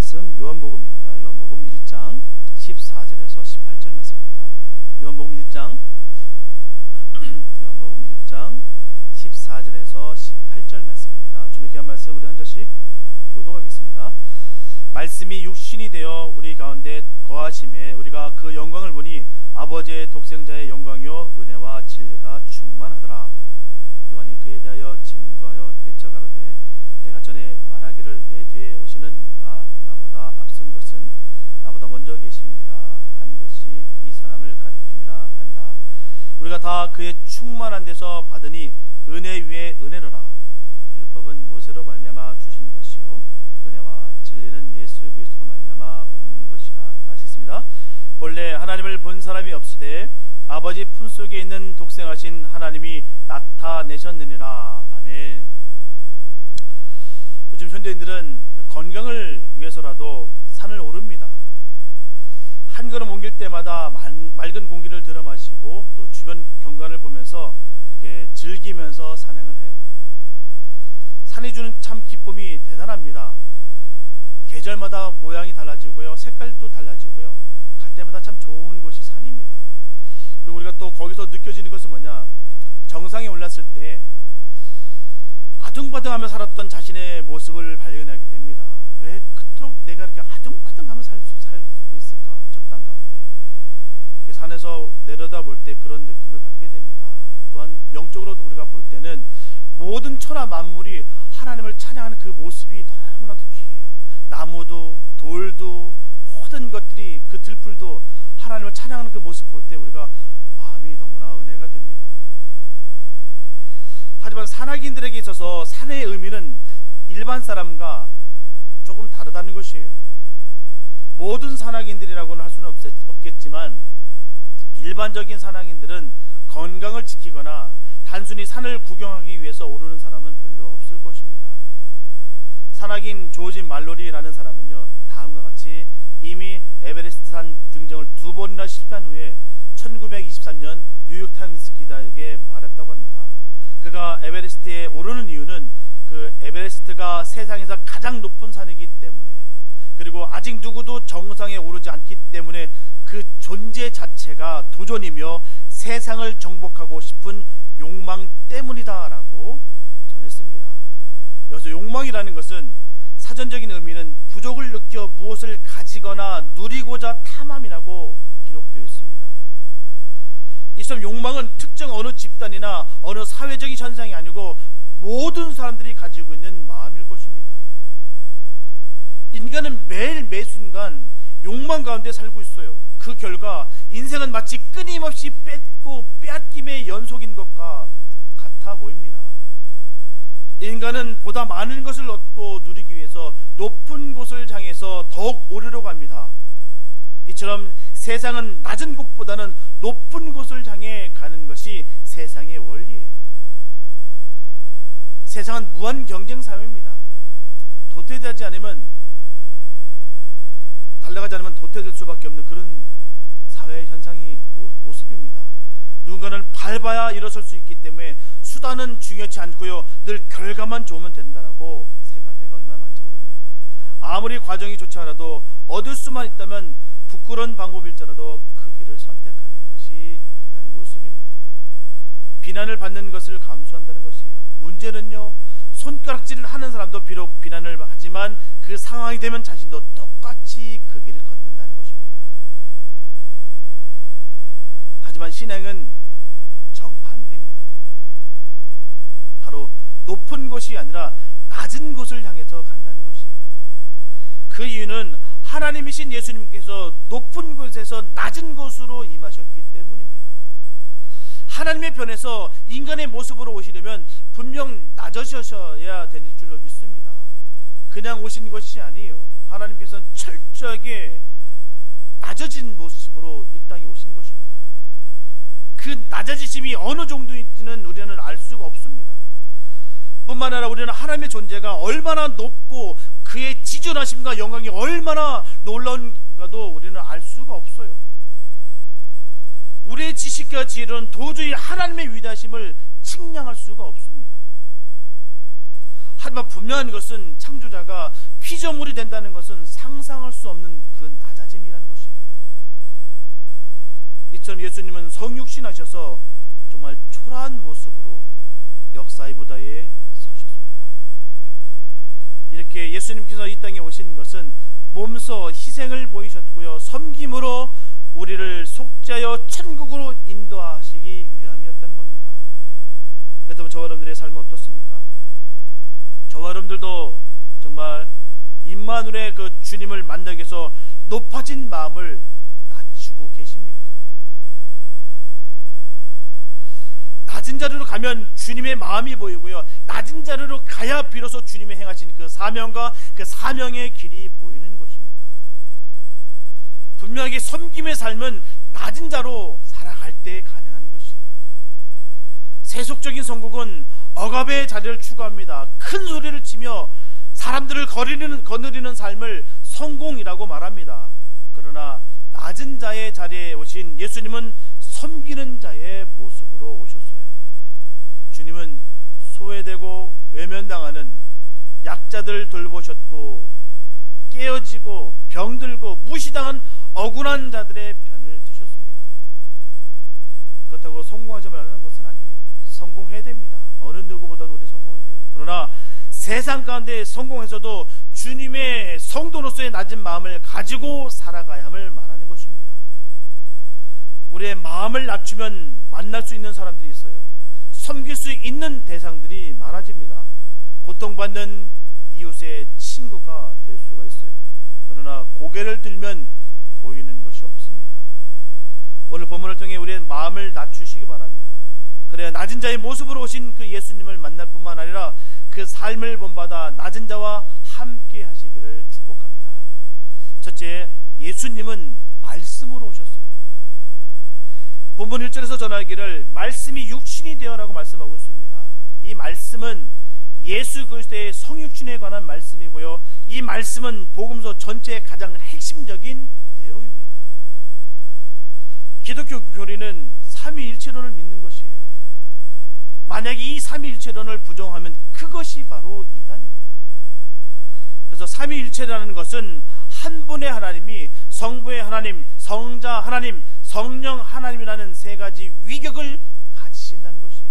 말씀 요한복음입니다. 요한복음 1장 14절에서 18절 말씀입니다. 요한복음 1장 14절에서 18절 말씀입니다. 주님의 귀한 말씀 우리 한 절씩 교독하겠습니다. 말씀이 육신이 되어 우리 가운데 거하심에 우리가 그 영광을 보니 아버지의 독생자의 영광이요 은혜와 진리가 충만하더라. 요한이 그에 대하여 증거하여 외쳐 가로되 내가 전에 말하기를 내 뒤에 오시는 이가 나보다 앞선 것은 나보다 먼저 계심이니라 한 것이 이 사람을 가리킴이라 하니라. 우리가 다 그의 충만한 데서 받으니 은혜 위에 은혜로라. 율법은 모세로 말미암아 주신 것이요 은혜와 진리는 예수 그리스도로 말미암아 온 것이라. 다시 읽습니다. 본래 하나님을 본 사람이 없으되 아버지 품속에 있는 독생하신 하나님이 나타내셨느니라. 아멘. 요즘 현대인들은 건강을 위해서라도 산을 오릅니다. 한 걸음 옮길 때마다 맑은 공기를 들어 마시고 또 주변 경관을 보면서 이렇게 즐기면서 산행을 해요. 산이 주는 참 기쁨이 대단합니다. 계절마다 모양이 달라지고요, 색깔도 달라지고요, 갈 때마다 참 좋은 곳이 산입니다. 그리고 우리가 또 거기서 느껴지는 것은 뭐냐, 정상에 올랐을 때 아둥바둥하며 살았던 자신의 모습을 발견하게 됩니다. 왜 그토록 내가 이렇게 아둥바둥하며 살고 있을까? 저 땅 가운데 산에서 내려다볼 때 그런 느낌을 받게 됩니다. 또한 영적으로 우리가 볼 때는 모든 천하 만물이 하나님을 찬양하는 그 모습이 너무나도 귀해요. 나무도 돌도 모든 것들이, 그 들풀도 하나님을 찬양하는 그 모습 볼 때 우리가 마음이 너무나 은혜가 됩니다. 하지만 산악인들에게 있어서 산의 의미는 일반 사람과 조금 다르다는 것이에요. 모든 산악인들이라고는 할 수는 없겠지만 일반적인 산악인들은 건강을 지키거나 단순히 산을 구경하기 위해서 오르는 사람은 별로 없을 것입니다. 산악인 조지 말로리라는 사람은요, 다음과 같이 이미 에베레스트 산 등정을 2번이나 실패한 후에 1923년 뉴욕타임스 기자에게 말했다고 합니다. 그가 에베레스트에 오르는 이유는 그 에베레스트가 세상에서 가장 높은 산이기 때문에, 그리고 아직 누구도 정상에 오르지 않기 때문에 그 존재 자체가 도전이며 세상을 정복하고 싶은 욕망 때문이다라고 전했습니다. 여기서 욕망이라는 것은 사전적인 의미는 부족을 느껴 무엇을 가지거나 누리고자 탐함이라고 기록되어 있습니다. 이처럼 욕망은 특정 어느 집단이나 어느 사회적인 현상이 아니고 모든 사람들이 가지고 있는 마음일 것입니다. 인간은 매일 매순간 욕망 가운데 살고 있어요. 그 결과 인생은 마치 끊임없이 뺏고 빼앗김의 연속인 것과 같아 보입니다. 인간은 보다 많은 것을 얻고 누리기 위해서 높은 곳을 향해서 더욱 오르려고 합니다. 이처럼 세상은 낮은 곳보다는 높은 곳을 향해 가는 것이 세상의 원리예요. 세상은 무한 경쟁 사회입니다. 도태되지 않으면, 달려가지 않으면 도태될 수밖에 없는 그런 사회 현상이 모습입니다. 누군가는 밟아야 일어설 수 있기 때문에 수단은 중요치 않고요, 늘 결과만 좋으면 된다라고 생각할 때가 얼마나 많은지 모릅니다. 아무리 과정이 좋지 않아도 얻을 수만 있다면 부끄러운 방법일지라도 그 길을 선택하는 것이 인간의 모습입니다. 비난을 받는 것을 감수한다는 것이에요. 문제는요, 손가락질을 하는 사람도 비록 비난을 하지만 그 상황이 되면 자신도 똑같이 그 길을 걷는다는 것입니다. 하지만 신앙은 정반대입니다. 바로 높은 곳이 아니라 낮은 곳을 향해서 간다는 것이에요. 그 이유는 하나님이신 예수님께서 높은 곳에서 낮은 곳으로 임하셨기 때문입니다. 하나님의 편에서 인간의 모습으로 오시려면 분명 낮아지셔야 될 줄로 믿습니다. 그냥 오신 것이 아니에요. 하나님께서는 철저하게 낮아진 모습으로 이 땅에 오신 것입니다. 그 낮아지심이 어느 정도인지는 우리는 알 수가 없습니다. 뿐만 아니라 우리는 하나님의 존재가 얼마나 높고 그의 지존하심과 영광이 얼마나 놀라운가도 우리는 알 수가 없어요. 우리의 지식과 지혜로는 도저히 하나님의 위대하심을 측량할 수가 없습니다. 하지만 분명한 것은 창조자가 피조물이 된다는 것은 상상할 수 없는 그 낮아짐이라는 것이에요. 이처럼 예수님은 성육신하셔서 정말 초라한 모습으로 역사의 무대에 서셨습니다. 이렇게 예수님께서 이 땅에 오신 것은 몸소 희생을 보이셨고요, 섬김으로 우리를 속죄하여 천국으로 인도하시기 위함이었다는 겁니다. 그렇다면 저와 여러분들의 삶은 어떻습니까? 저와 여러분들도 정말 임마누엘의 그 주님을 만나기 위해서 높아진 마음을 낮추고 계십니까? 낮은 자리로 가면 주님의 마음이 보이고요, 낮은 자리로 가야 비로소 주님이 행하신 그 사명과 그 사명의 길이 보이는 것입니다. 분명하게 섬김의 삶은 낮은 자로 살아갈 때 가능한 것이에요. 세속적인 성국은 억압의 자리를 추구합니다. 큰 소리를 치며 사람들을 거느리는 삶을 성공이라고 말합니다. 그러나 낮은 자의 자리에 오신 예수님은 섬기는 자의 모습으로 오셨어요. 주님은 소외되고 외면당하는 약자들 돌보셨고, 깨어지고 병들고 무시당한 억울한 자들의 편을 드셨습니다. 그렇다고 성공하지 말라는 것은 아니에요. 성공해야 됩니다. 어느 누구보다도 우리 성공해야 돼요. 그러나 세상 가운데 성공해서도 주님의 성도로서의 낮은 마음을 가지고 살아가야 함을 말하는 것입니다. 우리의 마음을 낮추면 만날 수 있는 사람들이 있어요. 섬길 수 있는 대상들이 많아집니다. 고통받는 이웃의 친구가 될 수가 있어요. 그러나 고개를 들면 보이는 것이 없습니다. 오늘 본문을 통해 우리의 마음을 낮추시기 바랍니다. 그래야 낮은 자의 모습으로 오신 그 예수님을 만날 뿐만 아니라 그 삶을 본받아 낮은 자와 함께 하시기를 축복합니다. 첫째, 예수님은 말씀으로 오셨어요. 본문 1절에서 전하기를 말씀이 육신이 되어라고 말씀하고 있습니다. 이 말씀은 예수 그리스도의 성육신에 관한 말씀이고요, 이 말씀은 복음서 전체의 가장 핵심적인 내용입니다. 기독교 교리는 삼위일체론을 믿는 것이에요. 만약에 이 삼위일체론을 부정하면 그것이 바로 이단입니다. 그래서 삼위일체라는 것은 한 분의 하나님이 성부의 하나님, 성자 하나님, 성령 하나님이라는 세 가지 위격을 가지신다는 것이에요.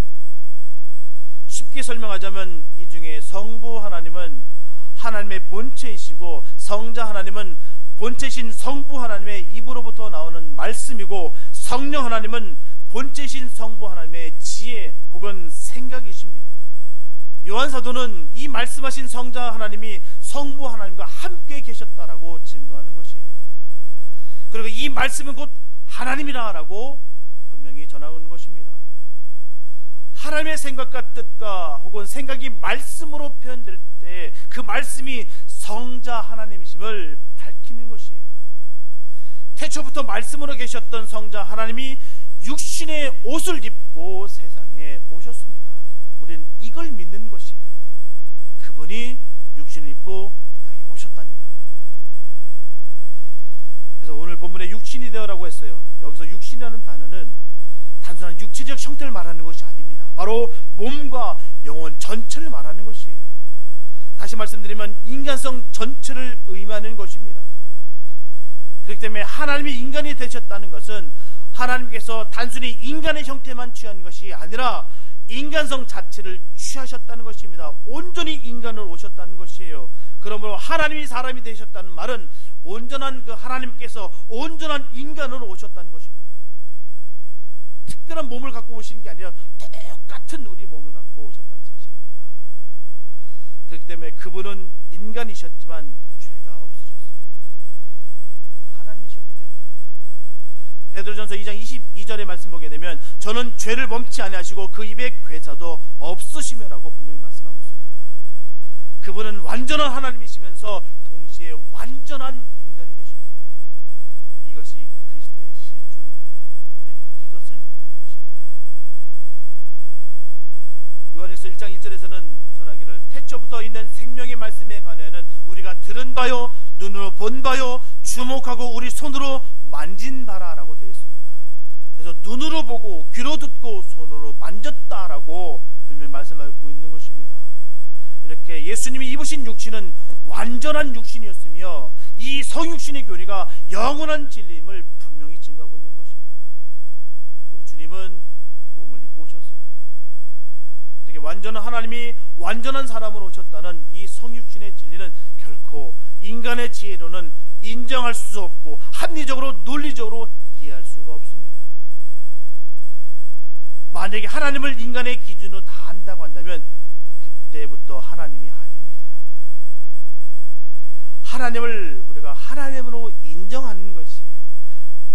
쉽게 설명하자면 이 중에 성부 하나님은 하나님의 본체이시고, 성자 하나님은 본체신 성부 하나님의 입으로부터 나오는 말씀이고, 성령 하나님은 본체신 성부 하나님의 지혜 혹은 생각이십니다. 요한 사도는 이 말씀하신 성자 하나님이 성부 하나님과 함께 계셨다라고 증거하는 것이에요. 그리고 이 말씀은 곧 하나님이라고 분명히 전하는 것입니다. 하나님의 생각과 뜻과 혹은 생각이 말씀으로 표현될 때 그 말씀이 성자 하나님이심을 밝히는 것이에요. 태초부터 말씀으로 계셨던 성자 하나님이 육신의 옷을 입고 세상에 오셨습니다. 우리는 이걸 믿는 것이에요. 그분이 육신을 입고 이 땅에 오셨다는 것. 그래서 오늘 본문에 육신이 되어라고 했어요. 여기서 육신이라는 단어는 단순한 육체적 형태를 말하는 것이 아닙니다. 바로 몸과 영혼 전체를 말하는 것이에요. 다시 말씀드리면 인간성 전체를 의미하는 것입니다. 그렇기 때문에 하나님이 인간이 되셨다는 것은 하나님께서 단순히 인간의 형태만 취한 것이 아니라 인간성 자체를 취하셨다는 것입니다. 온전히 인간으로 오셨다는 것이에요. 그러므로 하나님이 사람이 되셨다는 말은 온전한 그 하나님께서 온전한 인간으로 오셨다는 것입니다. 특별한 몸을 갖고 오시는 게 아니라 똑같은 우리 몸을 갖고 오셨다는 사실입니다. 그렇기 때문에 그분은 인간이셨지만 죄가 없으셨어요. 그분 하나님이셨기 때문입니다. 베드로전서 2장 22절의 말씀 보게 되면 저는 죄를 범치 아니하시고 그 입에 괴사도 없으시며라고 분명히 말씀하고 있습니다. 그분은 완전한 하나님이시면서 동시에 완전한 인간이 되십니다. 이것이 그리스도의 실존입니다. 우리는 이것을 믿는 것입니다. 요한일서 1장 1절에서는 전하기를 태초부터 있는 생명의 말씀에 관하여는 우리가 들은 바요 눈으로 본 바요 주목하고 우리 손으로 만진 바라라고 되어 있습니다. 그래서 눈으로 보고 귀로 듣고 손으로 만졌다라고 분명히 말씀하고 있는 것입니다. 이렇게 예수님이 입으신 육신은 완전한 육신이었으며 이 성육신의 교리가 영원한 진리임을 분명히 증거하고 있는 것입니다. 우리 주님은 몸을 입고 오셨어요. 이렇게 완전한 하나님이 완전한 사람으로 오셨다는 이 성육신의 진리는 결코 인간의 지혜로는 인정할 수 없고 합리적으로 논리적으로 이해할 수가 없습니다. 만약에 하나님을 인간의 기준으로 다 한다고 한다면 그때부터 하나님이 아닙니다. 하나님을 우리가 하나님으로 인정하는 것이에요.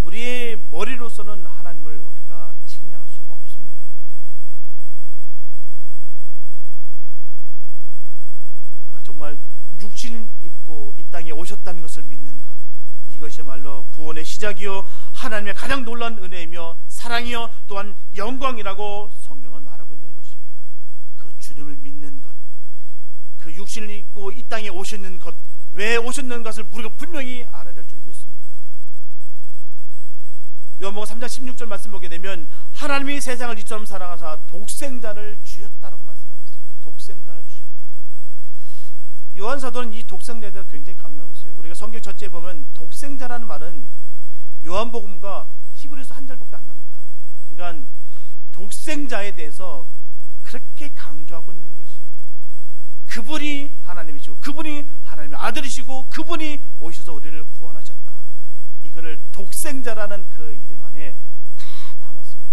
우리의 머리로서는 하나님을 우리가 칭량할 수가 없습니다. 우리가 정말 육신 입고 이 땅에 오셨다는 것을 믿는 것, 이것이야말로 구원의 시작이요 하나님의 가장 놀라운 은혜이며 사랑이요 또한 영광이라고 성경은 말하고 있는 것이에요. 그 주님을 믿는 것, 그 육신을 입고 이 땅에 오셨는 것, 왜 오셨는 것을 우리가 분명히 알아야 될 줄 믿습니다. 요한복음 3장 16절 말씀 보게 되면 하나님이 세상을 이처럼 사랑하사 독생자를 주셨다라고 말씀하고 있어요. 독생자를 주셨다. 요한사도는 이 독생자에 대해서 굉장히 강조하고 있어요. 우리가 성경 전체에 보면 독생자라는 말은 요한복음과 히브리서 한 절밖에 안 납니다. 그러니까 독생자에 대해서 그렇게 강조하고 있는 것이에요. 그분이 하나님이시고 그분이 하나님의 아들이시고 그분이 오셔서 우리를 구원하셨다. 이거를 독생자라는 그 이름 안에 다 담았습니다.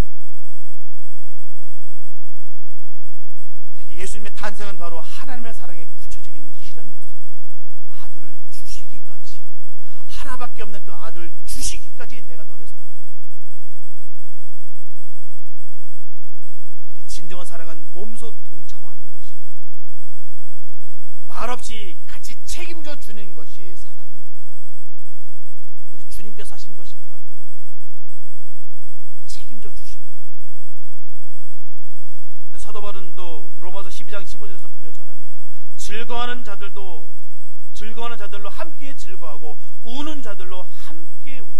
예수님의 탄생은 바로 하나님의 사랑의 구체적인 실현이었어요. 아들을 주시기까지, 하나밖에 없는 그 아들을 주시기까지 내가 너를 사랑한다. 진정한 사랑은 몸소 동참하는 것이에요. 말없이 같이 책임져 주는 것이 사랑입니다. 우리 주님께서 하신 것이 바로 그겁니다. 책임져 주시는 거예요. 사도 바울도 로마서 12장 15절에서 분명히 전합니다. 즐거워하는 자들로 함께 즐거워하고 우는 자들로 함께 울라.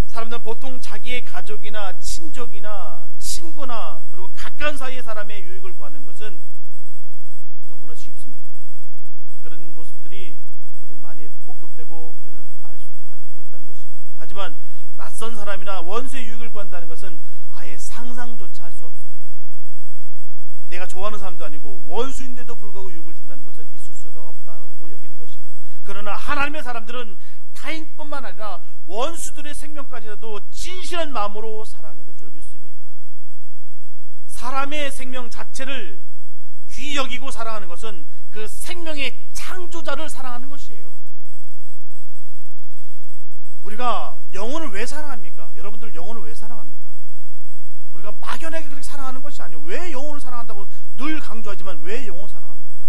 사람들은 보통 자기의 가족이나 친족이나 친구나 그리고 가까운 사이의 사람의 유익을 구하는 것은 너무나 쉽습니다. 그런 모습들이 우리는 많이 목격되고 우리는 알고 있다는 것이에요. 하지만 낯선 사람이나 원수의 유익을 구한다는 것은 아예 상상조차 할 수 없습니다. 내가 좋아하는 사람도 아니고 원수인데도 불구하고 유익을 준다는 것은 있을 수가 없다고 여기는 것이에요. 그러나 하나님의 사람들은 타인뿐만 아니라 원수들의 생명까지도 진실한 마음으로 사랑해야 될 줄 믿습니다. 사람의 생명 자체를 귀히 여기고 사랑하는 것은 그 생명의 창조자를 사랑하는 것이에요. 우리가 영혼을 왜 사랑합니까? 여러분들 영혼을 왜 사랑합니까? 우리가 막연하게 그렇게 사랑하는 것이 아니에요. 왜 영혼을 사랑한다고 늘 강조하지만 왜 영혼을 사랑합니까?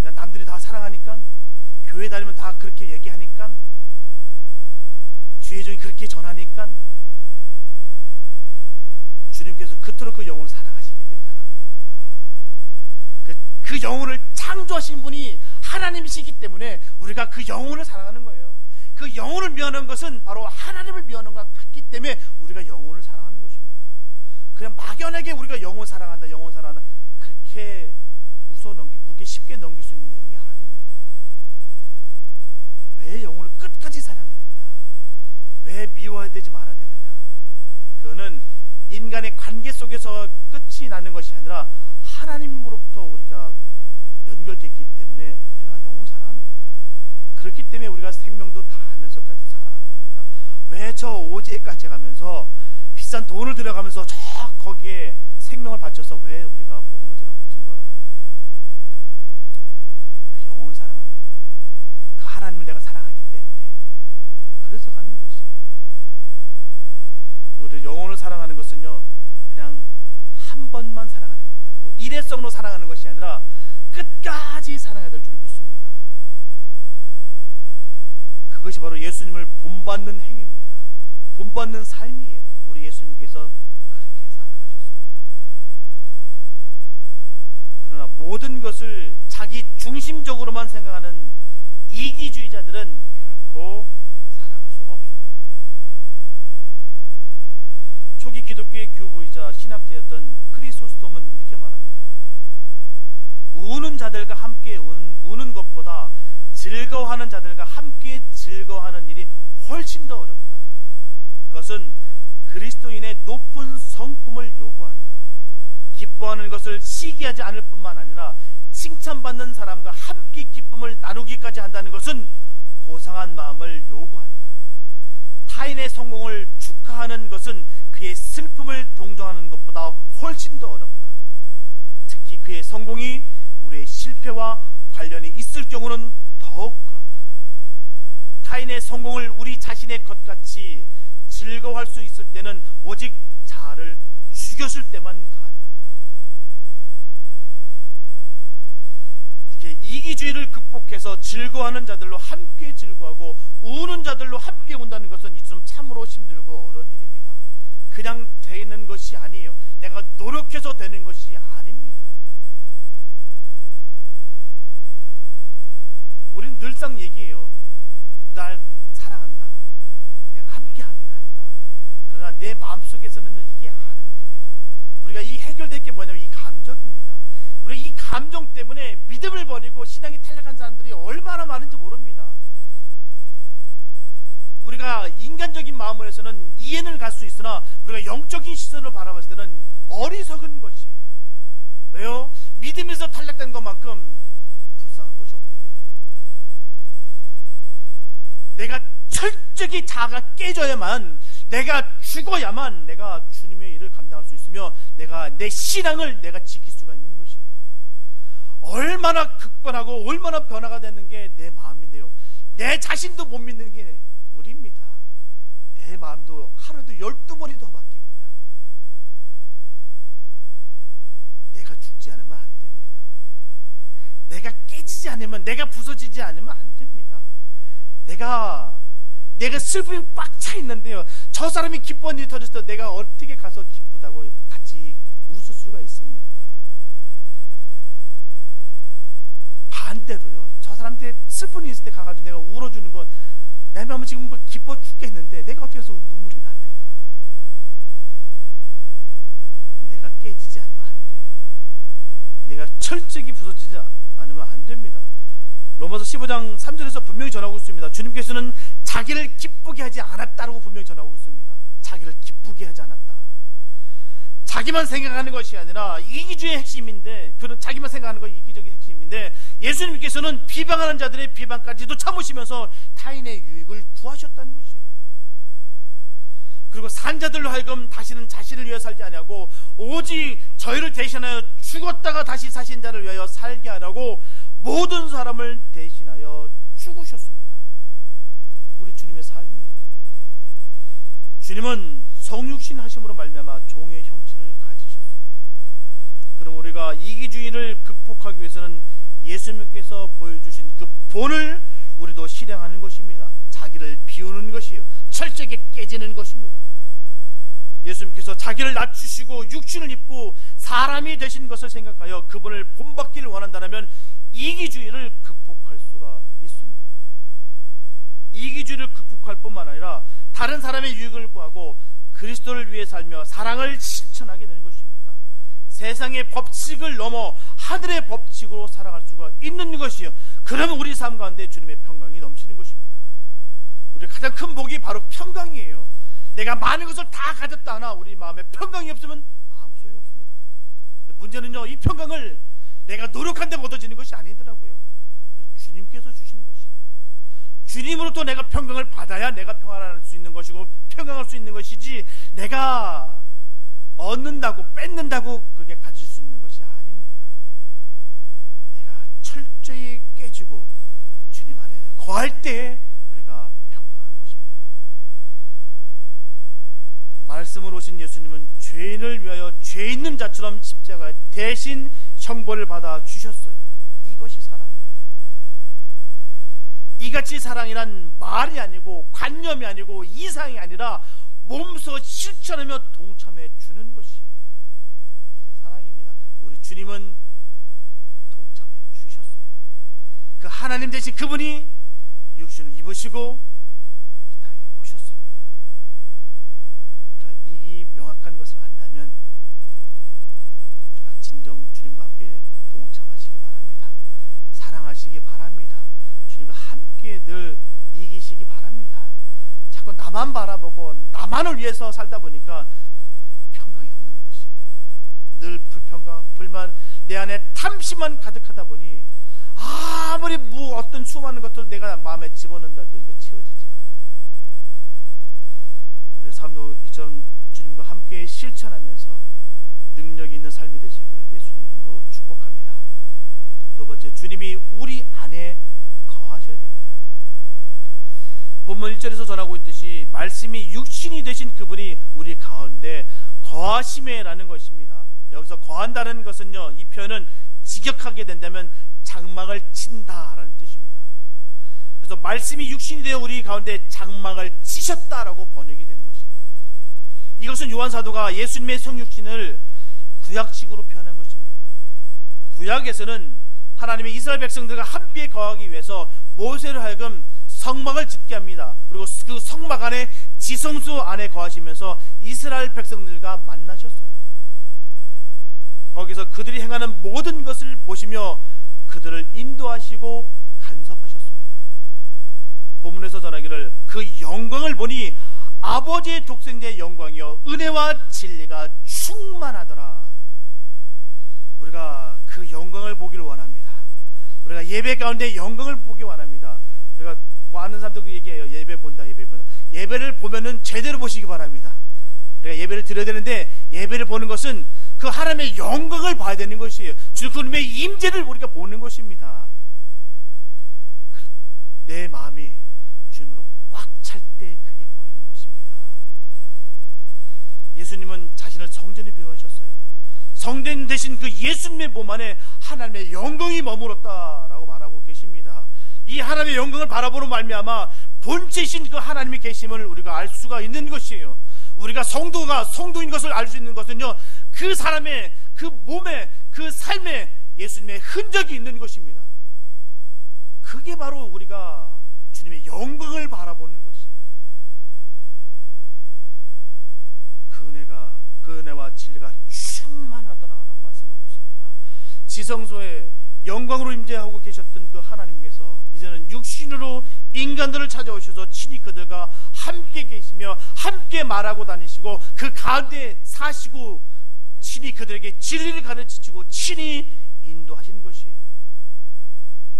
그냥 남들이 다 사랑하니까, 교회 다니면 다 그렇게 얘기하니까, 주의종이 그렇게 전하니까, 주님께서 그토록 그 영혼을 사랑하시기 때문에 사랑하는 겁니다. 그 영혼을 창조하신 분이 하나님이시기 때문에 우리가 그 영혼을 사랑하는 거예요. 그 영혼을 미워하는 것은 바로 하나님을 미워하는 것과 같기 때문에 우리가 영혼을 사랑하는 것입니다. 그냥 막연하게 우리가 영혼 사랑한다 그렇게 그렇게 쉽게 넘길 수 있는 내용이 아닙니다. 왜 영혼을 끝까지 사랑해야 되느냐, 왜 미워해야 되지 말아야 되느냐, 그거는 인간의 관계 속에서 끝이 나는 것이 아니라 하나님으로부터 우리가 연결됐기 때문에 우리가 영혼 사랑하는 거예요. 그렇기 때문에 우리가 생명도 다하면서까지 사랑하는 겁니다. 왜 저 오지에까지 가면서 비싼 돈을 들여가면서 저 거기에 생명을 바쳐서 왜 우리가 복음을 증거하러 갑니까? 그 영혼 사랑하는 것, 그 하나님을 내가 사랑하기 때문에 그래서 가는 것이에요. 우리 영혼을 사랑하는 것은요, 그냥 한 번만 사랑하는 것도 아니고 일회성으로 사랑하는 것이 아니라 끝까지 사랑해야 될 줄 믿습니다. 그것이 바로 예수님을 본받는 행위입니다. 본받는 삶이에요. 우리 예수님께서 그렇게 살아가셨습니다. 그러나 모든 것을 자기 중심적으로만 생각하는 이기주의자들은 결코 사랑할 수가 없습니다. 초기 기독교의 교부이자 신학자였던 크리소스톰은 이렇게 말합니다. 우는 자들과 함께 우는 것보다 즐거워하는 자들과 함께 즐거워하는 일이 훨씬 더 어렵다. 그것은 그리스도인의 높은 성품을 요구한다. 기뻐하는 것을 시기하지 않을 뿐만 아니라 칭찬받는 사람과 함께 기쁨을 나누기까지 한다는 것은 고상한 마음을 요구한다. 타인의 성공을 축하하는 것은 그의 슬픔을 동정하는 것보다 훨씬 더 어렵다. 특히 그의 성공이 우리의 실패와 관련이 있을 경우는 더욱 그렇다. 타인의 성공을 우리 자신의 것 같이 즐거워할 수 있을 때는 오직 자아를 죽였을 때만 가능하다. 이렇게 이기주의를 극복해서 즐거워하는 자들로 함께 즐거워하고 우는 자들로 함께 운다는 것은 이처럼 참으로 힘들고 어려운 일입니다. 그냥 되는 것이 아니에요. 내가 노력해서 되는 것이 아닙니다. 우리는 늘상 얘기해요. 날 사랑한다. 내가 함께 하긴 한다. 그러나 내 마음속에서는 이게 안 움직여져요. 우리가 이 해결될 게 뭐냐면 이 감정입니다. 우리 이 감정 때문에 믿음을 버리고 신앙이 탈락한 사람들이 얼마나 많은지 모릅니다. 우리가 인간적인 마음으로 해서는 이해는 갈 수 있으나 우리가 영적인 시선으로 바라봤을 때는 어리석은 것이에요. 왜요? 믿음에서 탈락된 것만큼 불쌍한 것이 없기 때문에. 내가 철저히 자아가 깨져야만, 내가 죽어야만 내가 주님의 일을 감당할 수 있으며 내가 내 신앙을 내가 지킬 수가 있는 것이에요. 얼마나 극변하고 얼마나 변화가 되는 게 내 마음인데요. 내 자신도 못 믿는 게 우리입니다. 내 마음도 하루도 12번이 더 바뀝니다. 내가 죽지 않으면 안 됩니다. 내가 깨지지 않으면, 내가 부서지지 않으면 안 됩니다. 내가 슬픔이 꽉 차 있는데요, 저 사람이 기뻐하는 일이 터졌을 때 내가 어떻게 가서 기쁘다고 같이 웃을 수가 있습니까? 반대로요, 저 사람한테 슬픈 일이 있을 때 가가지고 내가 울어주는 건, 내 마음은 지금 기뻐 죽겠는데 내가 어떻게 해서 눈물이 납니까? 내가 깨지지 않으면 안 돼요. 내가 철저히 부서지지 않으면 안 됩니다. 로마서 15장 3절에서 분명히 전하고 있습니다. 주님께서는 자기를 기쁘게 하지 않았다라고 분명히 전하고 있습니다. 자기를 기쁘게 하지 않았다. 자기만 생각하는 것이 아니라 이기주의의 핵심인데, 그런 자기만 생각하는 것이 이기적인 핵심인데, 예수님께서는 비방하는 자들의 비방까지도 참으시면서 타인의 유익을 구하셨다는 것이에요. 그리고 산자들로 하여금 다시는 자신을 위하여 살지 아니하고 오직 저희를 대신하여 죽었다가 다시 사신 자를 위하여 살게 하라고 모든 사람을 대신하여 죽으셨습니다. 우리 주님의 삶이에요. 주님은 성육신 하심으로 말미암아 종의 형체를 가지셨습니다. 그럼 우리가 이기주의를 극복하기 위해서는 예수님께서 보여주신 그 본을 우리도 실행하는 것입니다. 자기를 비우는 것이요, 철저하게 깨지는 것입니다. 예수님께서 자기를 낮추시고 육신을 입고 사람이 되신 것을 생각하여 그분을 본받기를 원한다면 이기주의를 극복할 수가 있습니다. 이기주의를 극복할 뿐만 아니라 다른 사람의 유익을 구하고 그리스도를 위해 살며 사랑을 실천하게 되는 것입니다. 세상의 법칙을 넘어 하늘의 법칙으로 살아갈 수가 있는 것이요, 그러면 우리 삶 가운데 주님의 평강이 넘치는 것입니다. 우리의 가장 큰 복이 바로 평강이에요. 내가 많은 것을 다 가졌다 하나 우리 마음에 평강이 없으면 아무 소용이 없습니다. 문제는요, 이 평강을 내가 노력한데 얻어지는 것이 아니더라고요. 주님께서 주시는 것이에요. 주님으로부터 내가 평강을 받아야 내가 평안할 수 있는 것이고 평강할 수 있는 것이지, 내가 얻는다고 뺏는다고 그게 가질 수 있는 것이 아닙니다. 내가 철저히 깨지고 주님 안에 거할 때 우리가 평강한 것입니다. 말씀으로 오신 예수님은 죄인을 위하여 죄 있는 자처럼 십자가에 대신 형벌을 받아 주셨어요. 이것이 사랑입니다. 이같이 사랑이란 말이 아니고 관념이 아니고 이상이 아니라 몸소 실천하며 동참해 주는 것이, 이게 사랑입니다. 우리 주님은 동참해 주셨어요. 그 하나님 대신 그분이 육신을 입으시고 이 땅에 오셨습니다. 그러니까 이 명확한 것을 안다면 우리가 심정 주님과 함께 동참하시기 바랍니다. 사랑하시기 바랍니다. 주님과 함께 늘 이기시기 바랍니다. 자꾸 나만 바라보고 나만을 위해서 살다 보니까 평강이 없는 것이에요. 늘 불평과 불만, 내 안에 탐심만 가득하다 보니 아무리 어떤 수많은 것들 내가 마음에 집어넣는다 해도 이거 채워지지가 않아요. 우리의 삶도 이처럼 주님과 함께 실천하면서 능력 있는 삶이 되시기를 예수님 이름으로 축복합니다. 두 번째, 주님이 우리 안에 거하셔야 됩니다. 본문 1절에서 전하고 있듯이 말씀이 육신이 되신 그분이 우리 가운데 거하심에라는 것입니다. 여기서 거한다는 것은요, 이 표현은 직역하게 된다면 장막을 친다라는 뜻입니다. 그래서 말씀이 육신이 되어 우리 가운데 장막을 치셨다라고 번역이 되는 것이에요. 이것은 요한 사도가 예수님의 성육신을 구약식으로 표현한 것입니다. 구약에서는 하나님이 이스라엘 백성들과 함께 거하기 위해서 모세를 하여금 성막을 짓게 합니다. 그리고 그 성막 안에 지성소 안에 거하시면서 이스라엘 백성들과 만나셨어요. 거기서 그들이 행하는 모든 것을 보시며 그들을 인도하시고 간섭하셨습니다. 본문에서 전하기를 그 영광을 보니 아버지의 독생자의 영광이요 은혜와 진리가 충만하더라. 우리가 그 영광을 보기를 원합니다. 우리가 예배 가운데 영광을 보기 원합니다. 우리가 뭐 아는 사람도 그 얘기해요. 예배 본다, 예배 본다. 예배를 보면은 제대로 보시기 바랍니다. 우리가 예배를 드려야 되는데 예배를 보는 것은 그 하나님의 영광을 봐야 되는 것이에요. 주님의 임재를 우리가 보는 것입니다. 내 마음이 주님으로 꽉 찰 때 그게 보이는 것입니다. 예수님은 자신을 성전에 비유하셨어요. 성전 되신 그 예수님의 몸 안에 하나님의 영광이 머물었다라고 말하고 계십니다. 이 하나님의 영광을 바라보는 말미암아 본체이신 그 하나님의 계심을 우리가 알 수가 있는 것이에요. 우리가 성도인 것을 알 수 있는 것은요, 그 사람의 그 몸에 그 삶에 예수님의 흔적이 있는 것입니다. 그게 바로 우리가 주님의 영광을 바라보는 것이에요. 그 은혜와 진리가 충만하더라라고 말씀하고 있습니다. 지성소에 영광으로 임재하고 계셨던 그 하나님께서 이제는 육신으로 인간들을 찾아오셔서 친히 그들과 함께 계시며 함께 말하고 다니시고 그 가운데 사시고 친히 그들에게 진리를 가르치시고 친히 인도하신 것이에요.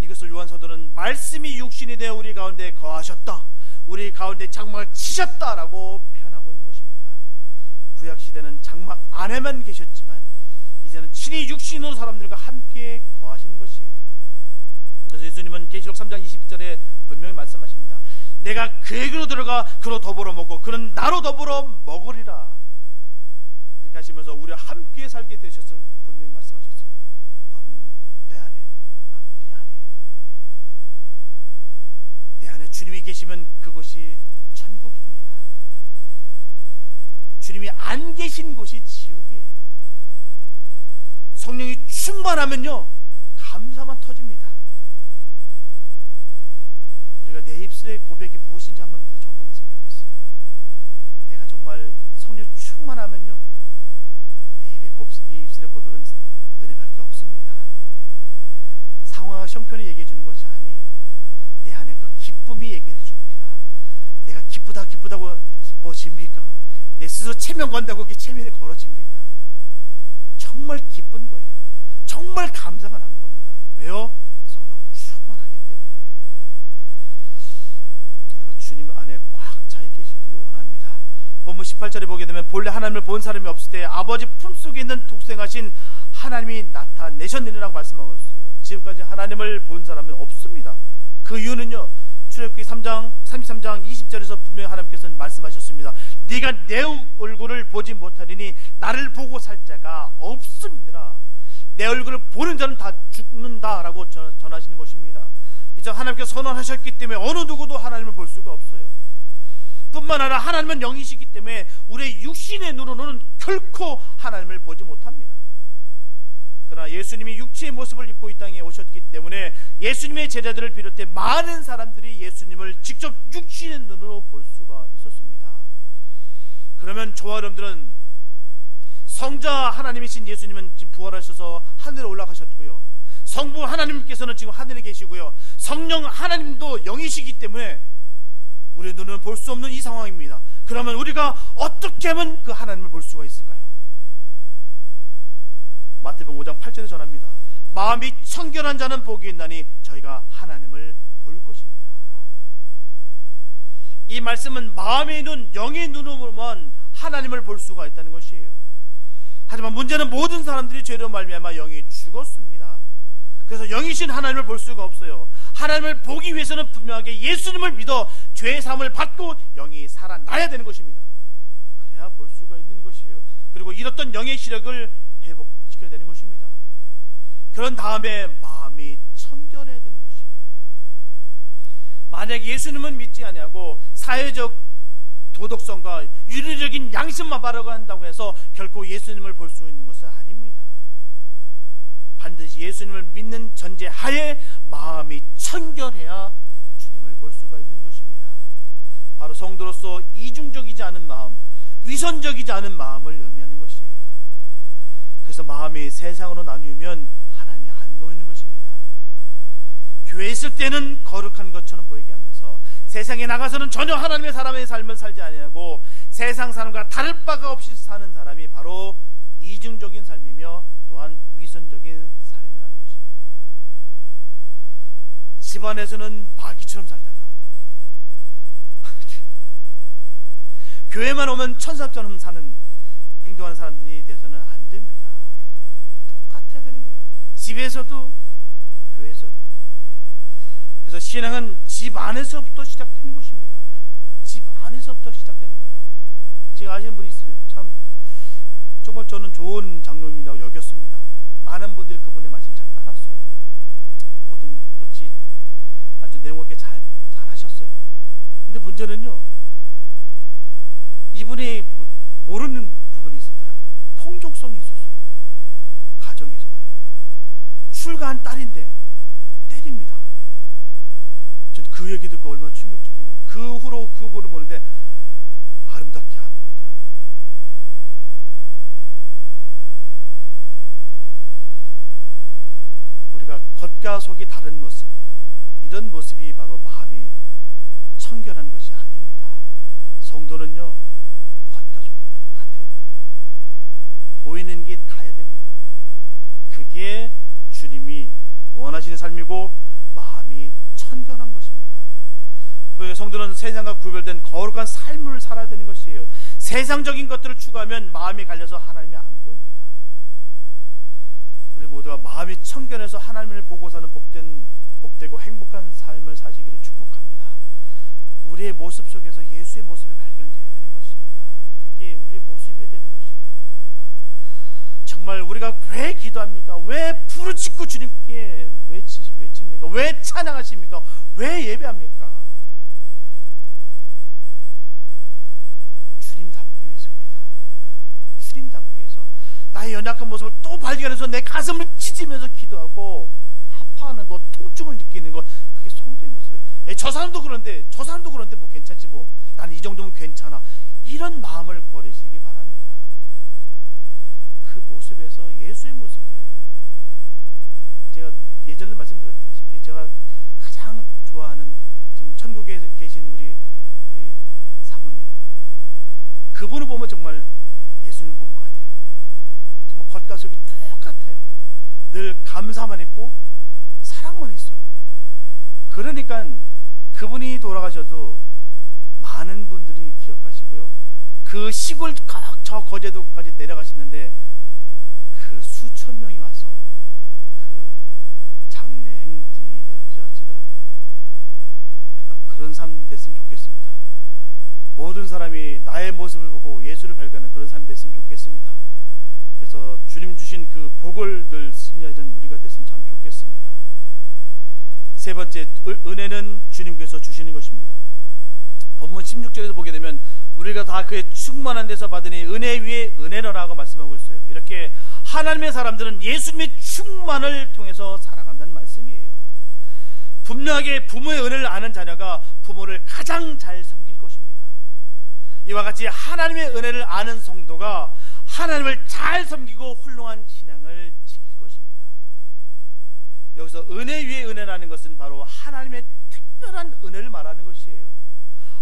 이것을 요한 사도는 말씀이 육신이 되어 우리 가운데 거하셨다, 우리 가운데 장막을 치셨다라고 표현하고 있는 것입니다. 구약시대는 장막 안에만 계셨지만 이제는 친히 육신으로 사람들과 함께 거하시는 것이에요. 그래서 예수님은 계시록 3장 20절에 분명히 말씀하십니다. 내가 그에게로 들어가 그로 더불어 먹고 그는 나로 더불어 먹으리라. 그렇게 하시면서 우리와 함께 살게 되셨음을 분명히 말씀하셨어요. 너는 내 안에, 나는 네 안에. 내 안에 주님이 계시면 그곳이 천국입니다. 주님이 안 계신 곳이 지옥이에요. 성령이 충만하면요, 감사만 터집니다. 우리가 내 입술의 고백이 무엇인지 한번 점검했으면 좋겠어요. 내가 정말 성령 충만하면요, 내 입술의 고백은 은혜밖에 없습니다. 상황과 형편이 얘기해 주는 것이 아니에요. 내 안에 그 기쁨이 얘기해 줍니다. 내가 기쁘다고 기뻐집니까? 내 스스로 체면 건다고 그 체면에 걸어집니까? 정말 기쁜 거예요. 정말 감사가 나는 겁니다. 왜요? 성령 충만하기 때문에. 우리가 주님 안에 꽉 차 계시기를 원합니다. 본문 18절에 보게 되면 본래 하나님을 본 사람이 없을 때 아버지 품속에 있는 독생하신 하나님이 나타내셨느니라고 말씀하고 있어요. 지금까지 하나님을 본 사람은 없습니다. 그 이유는요, 출애굽기 33장 20절에서 분명히 하나님께서는 말씀하셨습니다. 네가 내 얼굴을 보지 못하리니 나를 보고 살 자가 없음이니라. 내 얼굴을 보는 자는 다 죽는다라고 전하시는 것입니다. 이제 하나님께서 선언하셨기 때문에 어느 누구도 하나님을 볼 수가 없어요. 뿐만 아니라 하나님은 영이시기 때문에 우리의 육신의 눈으로는 결코 하나님을 보지 못합니다. 그러나 예수님이 육체의 모습을 입고 이 땅에 오셨기 때문에 예수님의 제자들을 비롯해 많은 사람들이 예수님을 직접 육신의 눈으로 볼 수가 있었습니다. 그러면 저와 여러분들은 성자 하나님이신 예수님은 지금 부활하셔서 하늘에 올라가셨고요. 성부 하나님께서는 지금 하늘에 계시고요. 성령 하나님도 영이시기 때문에 우리의 눈은 볼 수 없는 이 상황입니다. 그러면 우리가 어떻게 하면 그 하나님을 볼 수가 있을까요? 마태복음 5장 8절에 전합니다. 마음이 청결한 자는 복이 있나니 저희가 하나님을 볼 것입니다. 이 말씀은 마음의 눈, 영의 눈으로만 하나님을 볼 수가 있다는 것이에요. 하지만 문제는 모든 사람들이 죄로 말미암아 영이 죽었습니다. 그래서 영이신 하나님을 볼 수가 없어요. 하나님을 보기 위해서는 분명하게 예수님을 믿어 죄 사함을 받고 영이 살아나야 되는 것입니다. 그래야 볼 수가 있는 것이에요. 그리고 잃었던 영의 시력을 회복시켜야 되는 것입니다. 그런 다음에 마음이 청결해야 되는 것이에요. 만약 예수님은 믿지 아니하고 사회적 도덕성과 윤리적인 양심만 바라고 해서 결코 예수님을 볼 수 있는 것은 아닙니다. 반드시 예수님을 믿는 전제하에 마음이 청결해야 주님을 볼 수가 있는 것입니다. 바로 성도로서 이중적이지 않은 마음, 위선적이지 않은 마음을 의미하는 것이에요. 그래서 마음이 세상으로 나뉘면 하나님이 안 보이는 것입니다. 교회에 있을 때는 거룩한 것처럼 보이게 하면서 세상에 나가서는 전혀 하나님의 사람의 삶을 살지 아니하고 세상 사람과 다를 바가 없이 사는 사람이 바로 이중적인 삶이며 또한 위선적인 삶이라는 것입니다. 집안에서는 마귀처럼 살다가 교회만 오면 천사처럼 사는 행동하는 사람들이 돼서는 안 됩니다. 똑같아야 되는 거예요. 집에서도 교회에서도. 그래서 신앙은 집 안에서부터 시작되는 것입니다. 집 안에서부터 시작되는 거예요. 제가 아시는 분이 있어요. 참 정말 저는 좋은 장로님이라고 여겼습니다. 많은 분들이 그분의 말씀 잘 따랐어요. 모든 것이 아주 내용 있게 잘 하셨어요. 근데 문제는요, 이분이 모르는 부분이 있었더라고요. 폭력성이 있었어요. 가정에서 말입니다. 출가한 딸인데 때립니다. 저는 그 얘기 듣고 얼마나 충격적이냐면 그 후로 그분을 보는데 아름답게 안 보이더라고요. 우리가 겉과 속이 다른 모습, 이런 모습이 바로 마음이 청결한 것이 아닙니다. 성도는요, 겉과 속이 똑같아야 됩니다. 보이는 게 다야 됩니다. 그게 주님이 원하시는 삶이고 마음이 청결한 것입니다. 성도는 세상과 구별된 거룩한 삶을 살아야 되는 것이에요. 세상적인 것들을 추구하면 마음이 갈려서 하나님이 안 보입니다. 우리 모두가 마음이 청결해서 하나님을 보고 사는 복되고 행복한 삶을 사시기를 축복합니다. 우리의 모습 속에서 예수의 모습이 발견되어야 되는 것입니다. 그게 우리의 모습이 되는 것이에요. 정말 우리가 왜 기도합니까? 왜 부르짖고 주님께 외칩니까? 왜 찬양하십니까? 왜 예배합니까? 주님 닮기 위해서입니다. 주님 닮기 위해서 나의 연약한 모습을 또 발견해서 내 가슴을 찢으면서 기도하고 아파하는 것, 통증을 느끼는 것, 그게 성도의 모습이에요. 저 사람도 그런데 뭐 괜찮지 뭐, 나는 이 정도면 괜찮아, 이런 마음을 버리시기 바랍니다. 그 모습에서 예수의 모습을 해봐야 돼요. 제가 예전에 말씀드렸다시피 제가 가장 좋아하는 지금 천국에 계신 우리 사모님, 그분을 보면 정말 예수님을 본 것 같아요. 정말 겉과 속이 똑같아요. 늘 감사만 했고 사랑만 있어요. 그러니까 그분이 돌아가셔도 많은 분들이 기억하시고요. 그 시골 저 거제도까지 내려가시는데 그 수천 명이 와서 그 장례 행진이 이어지더라고요. 그러니까 그런 삶 됐으면 좋겠습니다. 모든 사람이 나의 모습을 보고 예수를 발견하는 그런 삶이 됐으면 좋겠습니다. 그래서 주님 주신 그 복을 늘 승리하는 우리가 됐으면 참 좋겠습니다. 세 번째, 은혜는 주님께서 주시는 것입니다. 본문 16절에서 보게 되면 우리가 다 그의 충만한 데서 받으니 은혜 위에 은혜로라고 말씀하고 있어요. 이렇게 하나님의 사람들은 예수님의 충만을 통해서 살아간다는 말씀이에요. 분명하게 부모의 은혜를 아는 자녀가 부모를 가장 잘 섬길 것입니다. 이와 같이 하나님의 은혜를 아는 성도가 하나님을 잘 섬기고 훌륭한 신앙을 지킬 것입니다. 여기서 은혜 위에 은혜라는 것은 바로 하나님의 특별한 은혜를 말하는 것이에요.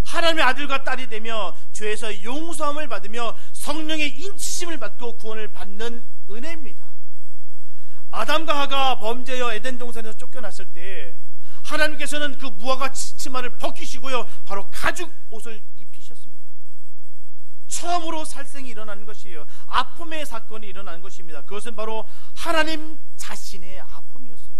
하나님의 아들과 딸이 되며 죄에서 용서함을 받으며 성령의 인치심을 받고 구원을 받는 은혜입니다. 아담과 하가 범죄여 에덴 동산에서 쫓겨났을 때 하나님께서는 그 무화과 치마를 벗기시고요, 바로 가죽 옷을 입히셨습니다. 처음으로 살생이 일어나는 것이에요. 아픔의 사건이 일어나는 것입니다. 그것은 바로 하나님 자신의 아픔이었어요.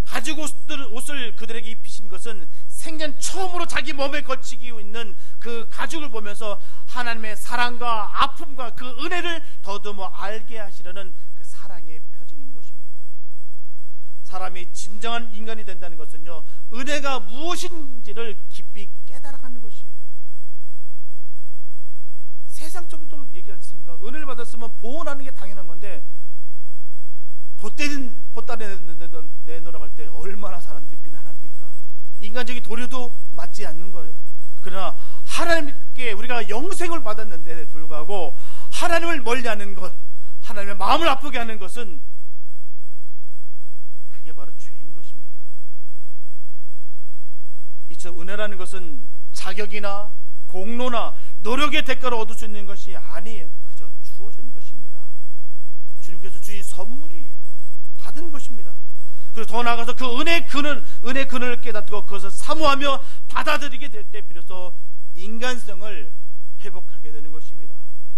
가죽 옷을 그들에게 입히신 것은 생전 처음으로 자기 몸에 걸치고 있는 그 가죽을 보면서 하나님의 사랑과 아픔과 그 은혜를 더듬어 알게 하시려는 그 사랑의 표징인 것입니다. 사람이 진정한 인간이 된다는 것은요, 은혜가 무엇인지를 깊이 깨달아가는 것이에요. 세상적으로도 얘기하지 않습니까? 은혜를 받았으면 보호하는 게 당연한 건데 보따리 내놓으라고 할 때 얼마나 사람들이 비난합니까? 인간적인 도리도 맞지 않는 거예요. 그러나 하나님께 우리가 영생을 받았는데 불구하고 하나님을 멀리하는 것, 하나님의 마음을 아프게 하는 것은 그게 바로 죄인 것입니다. 이처럼 은혜라는 것은 자격이나 공로나 노력의 대가로 얻을 수 있는 것이 아니에요. 그저 주어진 것입니다. 주님께서 주신 선물이에요. 받은 것입니다. 그리고 더 나아가서 그 은혜의 근원을 깨닫고 그것을 사모하며 받아들이게 될 때 비로소 인간성을 회복하게 되는 것입니다.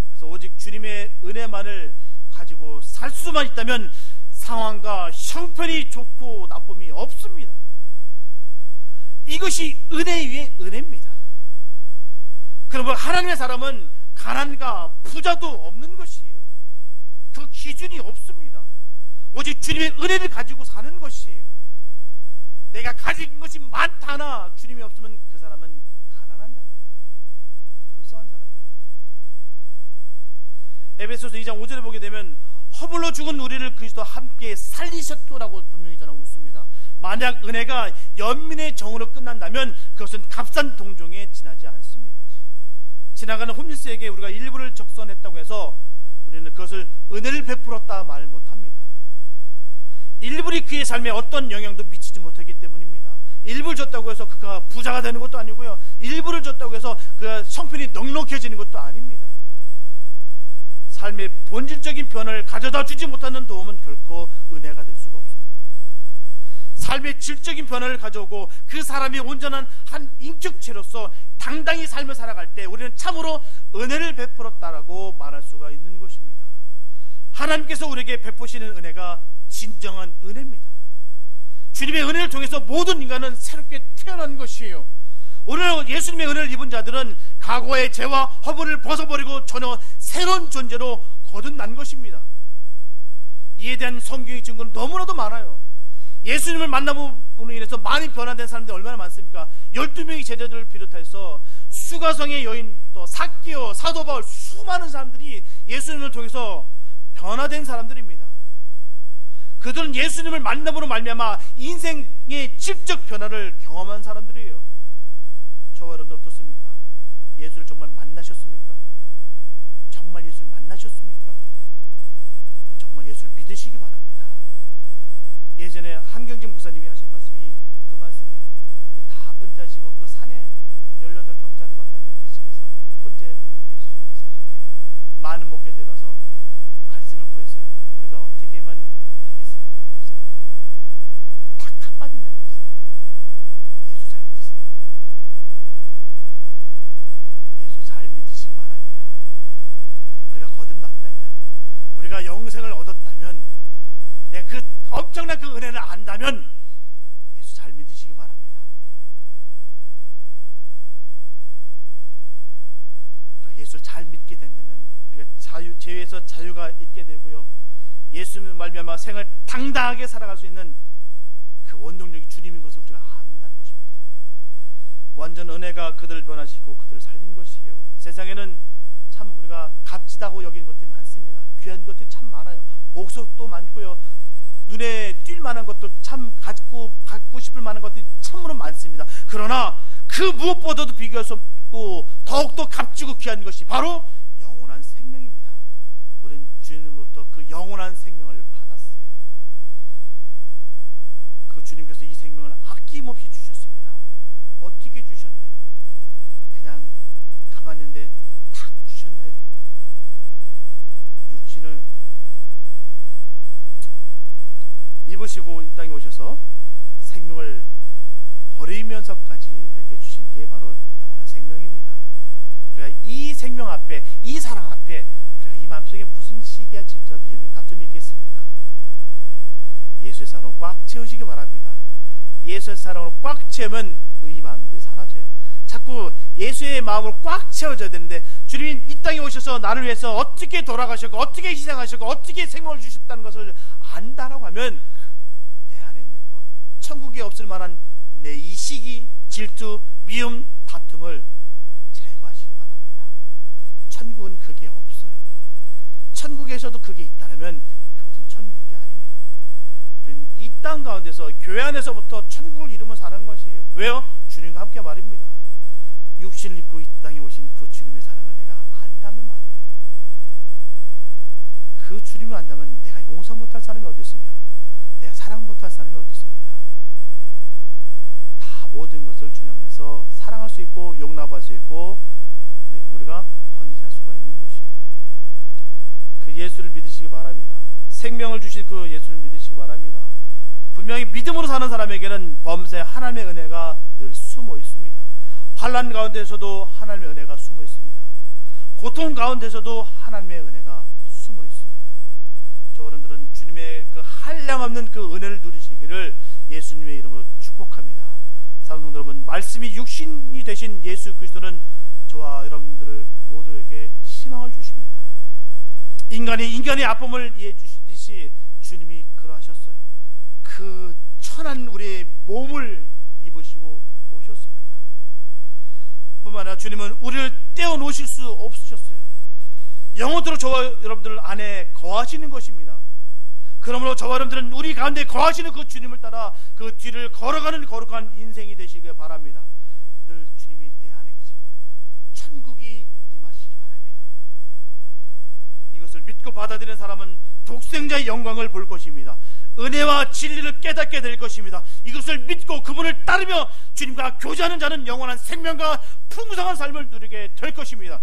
그래서 오직 주님의 은혜만을 가지고 살 수만 있다면 상황과 형편이 좋고 나쁨이 없습니다. 이것이 은혜 위에 은혜입니다. 그러면 하나님의 사람은 가난과 부자도 없는 것이에요. 그 기준이 없습니다. 오직 주님의 은혜를 가지고 사는 것이에요. 내가 가진 것이 많다나 주님이 없으면 그 사람은 가난한 자입니다. 불쌍한 사람이에요. 에베소서 2장 5절에 보게 되면 허물로 죽은 우리를 그리스도와 함께 살리셨도라고 분명히 전하고 있습니다. 만약 은혜가 연민의 정으로 끝난다면 그것은 값싼 동종에 지나지 않습니다. 지나가는 홈리스에게 우리가 일부를 적선했다고 해서 우리는 그것을 은혜를 베풀었다 말 못합니다. 일부리 그의 삶에 어떤 영향도 미치지 못하기 때문입니다. 일부를 줬다고 해서 그가 부자가 되는 것도 아니고요, 일부를 줬다고 해서 그 형편이 넉넉해지는 것도 아닙니다. 삶의 본질적인 변화를 가져다 주지 못하는 도움은 결코 은혜가 될 수가 없습니다. 삶의 질적인 변화를 가져오고 그 사람이 온전한 한 인격체로서 당당히 삶을 살아갈 때 우리는 참으로 은혜를 베풀었다라고 말할 수가 있는 것입니다. 하나님께서 우리에게 베푸시는 은혜가 진정한 은혜입니다. 주님의 은혜를 통해서 모든 인간은 새롭게 태어난 것이에요. 오늘 예수님의 은혜를 입은 자들은 과거의 죄와 허물을 벗어버리고 전혀 새로운 존재로 거듭난 것입니다. 이에 대한 성경의 증거는 너무나도 많아요. 예수님을 만남으로 인해서 많이 변화된 사람들이 얼마나 많습니까? 12명의 제자들을 비롯해서 수가성의 여인, 또 삭개오, 사도 바울, 수많은 사람들이 예수님을 통해서 변화된 사람들입니다. 그들은 예수님을 만남으로 말미암아 인생의 질적 변화를 경험한 사람들이에요. 저와 여러분들 어떻습니까? 예수를 정말 만나셨습니까? 정말 예수를 만나셨습니까? 정말 예수를 믿으시기 바랍니다. 예전에 한경진 목사님이 하신 말씀이 그 말씀이에요. 이제 다 은퇴하시고 그 산에 18평짜리밖에 안 되는 그 집에서 혼자 은퇴하시면서 사실 때 많은 목회자들이 와서 말씀을 구했어요. 우리가 어떻게 하면 되겠습니까? 목사님, 딱 한마디 난 것입니다. 예수 잘 믿으세요. 예수 잘 믿으시기 바랍니다. 우리가 거듭났다면, 우리가 영생을 얻었다면, 그 엄청난 그 은혜를 안다면 예수 잘 믿으시기 바랍니다. 예수를 잘 믿게 된다면 우리가 죄에서 자유가 있게 되고요, 예수님을 말미암아 생을 당당하게 살아갈 수 있는 그 원동력이 주님인 것을 우리가 안다는 것입니다. 완전 은혜가 그들을 변화시키고 그들을 살린 것이에요. 세상에는 참 우리가 값지다고 여기는 것들이 많습니다. 귀한 것들이 참 많아요. 복속도 많고요, 눈에 띌 만한 것도 참 갖고 싶을 만한 것들이 참으로 많습니다. 그러나 그 무엇보다도 비교할 수 없고 더욱더 값지고 귀한 것이 바로 영원한 생명입니다. 주님으로부터 그 영원한 생명을 받았어요. 그 주님께서 이 생명을 아낌없이 주셨습니다. 어떻게 주셨나요? 그냥 가만히 있는데 탁 주셨나요? 육신을 입으시고 이 땅에 오셔서 생명을 버리면서까지 우리에게 주신 게 바로 영원한 생명입니다. 우리가 이 생명 앞에, 이 사랑 앞에 우리가 이 마음속에 무슨 시기와 질투와 미움이 다툼이 있겠습니까? 예수의 사랑으로 꽉 채우시기 바랍니다. 예수의 사랑으로 꽉 채우면 이 마음들이 사라져요. 자꾸 예수의 마음으로 꽉 채워져야 되는데, 주님이 이 땅에 오셔서 나를 위해서 어떻게 돌아가셨고 어떻게 희생하셨고 어떻게 생명을 주셨다는 것을 안다라고 하면 내 안에 있는 것, 천국에 없을 만한 내 이 시기, 질투, 미움, 다툼을 제거하시기 바랍니다. 천국은 그게 없어요. 천국에서도 그게 있다면 그것은 천국이 아닙니다. 우리는 이 땅 가운데서 교회 안에서부터 천국을 이루며 사는 것이에요. 왜요? 주님과 함께 말입니다. 육신을 입고 이 땅에 오신 그 주님의 사랑을 내가 안다면 말이에요. 그 주님을 안다면 내가 용서 못할 사람이 어디 있으며 내가 사랑 못할 사람이 어디 있습니까? 다 모든 것을 주님 안에서 사랑할 수 있고 용납할 수 있고 우리가 헌신할 수가 있는 것이에요. 그 예수를 믿으시기 바랍니다. 생명을 주신 그 예수를 믿으시기 바랍니다. 분명히 믿음으로 사는 사람에게는 범사에 하나님의 은혜가 늘 숨어 있습니다. 환난 가운데서도 하나님의 은혜가 숨어 있습니다. 고통 가운데서도 하나님의 은혜가 숨어 있습니다. 저분들은 주님의 그 한량없는 그 은혜를 누리시기를 예수님의 이름으로 축복합니다. 사랑하는 여러분, 말씀이 육신이 되신 예수 그리스도는 저와 여러분들을 모두에게 희망을 주십니다. 인간이 아픔을 이해해 주시듯이 주님이 그러하셨어요. 그 천한 우리의 몸을 입으시고 오셨습니다. 뿐만 아니라 주님은 우리를 떼어놓으실 수 없으셨어요. 영원토록 저와 여러분들 안에 거하시는 것입니다. 그러므로 저와 여러분들은 우리 가운데 거하시는 그 주님을 따라 그 뒤를 걸어가는 거룩한 인생이 되시길 바랍니다. 늘 주님이 내 안에 계시기 바랍니다. 천국이 임하시기 바랍니다. 이것을 믿고 받아들이는 사람은 독생자의 영광을 볼 것입니다. 은혜와 진리를 깨닫게 될 것입니다. 이것을 믿고 그분을 따르며 주님과 교제하는 자는 영원한 생명과 풍성한 삶을 누리게 될 것입니다.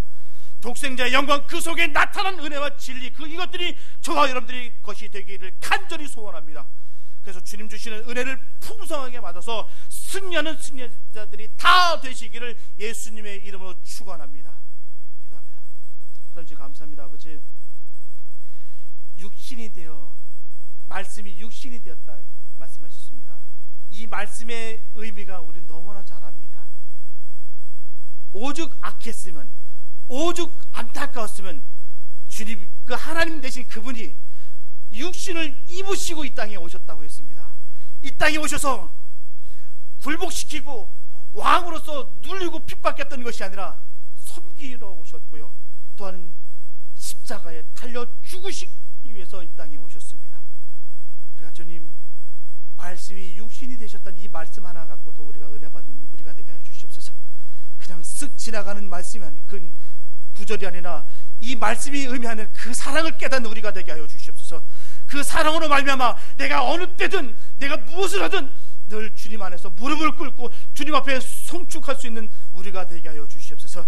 독생자의 영광, 그 속에 나타난 은혜와 진리, 이것들이 저와 여러분들이 것이 되기를 간절히 소원합니다. 그래서 주님 주시는 은혜를 풍성하게 받아서 승리하는 승리자들이 다 되시기를 예수님의 이름으로 축원합니다. 기도합니다. 하나님 감사합니다. 아버지, 육신이 되어 말씀이 육신이 되었다 말씀하셨습니다. 이 말씀의 의미가 우리는 너무나 잘 압니다. 오죽 악했으면, 오죽 안타까웠으면 주님, 그 하나님 되신 그분이 육신을 입으시고 이 땅에 오셨다고 했습니다. 이 땅에 오셔서 굴복시키고 왕으로서 눌리고 핍박했던 것이 아니라 섬기러 오셨고요, 또한 십자가에 달려 죽으시기 위해서 이 땅에 오셨습니다. 우리가 주님 말씀이 육신이 되셨던 이 말씀 하나 갖고도 우리가 은혜 받는 우리가 되게 하여 주시옵소서. 그냥 쓱 지나가는 말씀이 아니, 그 구절이 아니라 이 말씀이 의미하는 그 사랑을 깨닫는 우리가 되게 하여 주시옵소서. 그 사랑으로 말미암아 내가 어느 때든 내가 무엇을 하든 늘 주님 안에서 무릎을 꿇고 주님 앞에 송축할 수 있는 우리가 되게 하여 주시옵소서.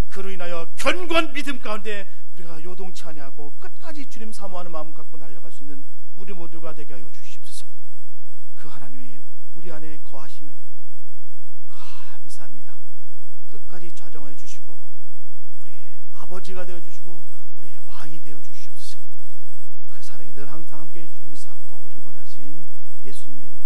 그로 인하여 견고한 믿음 가운데 우리가 요동치 아니하고 끝까지 주님 사모하는 마음 갖고 달려갈 수 있는 우리 모두가 되게 하여 주시옵소서. 그 하나님이 우리 안에 거하시면 감사합니다. 끝까지 좌정하여 주시고 우리의 아버지가 되어주시고 우리의 왕이 되어주시옵소서. 그 사랑이 늘 항상 함께해 주시면서 우리를 권하신 예수님의 이름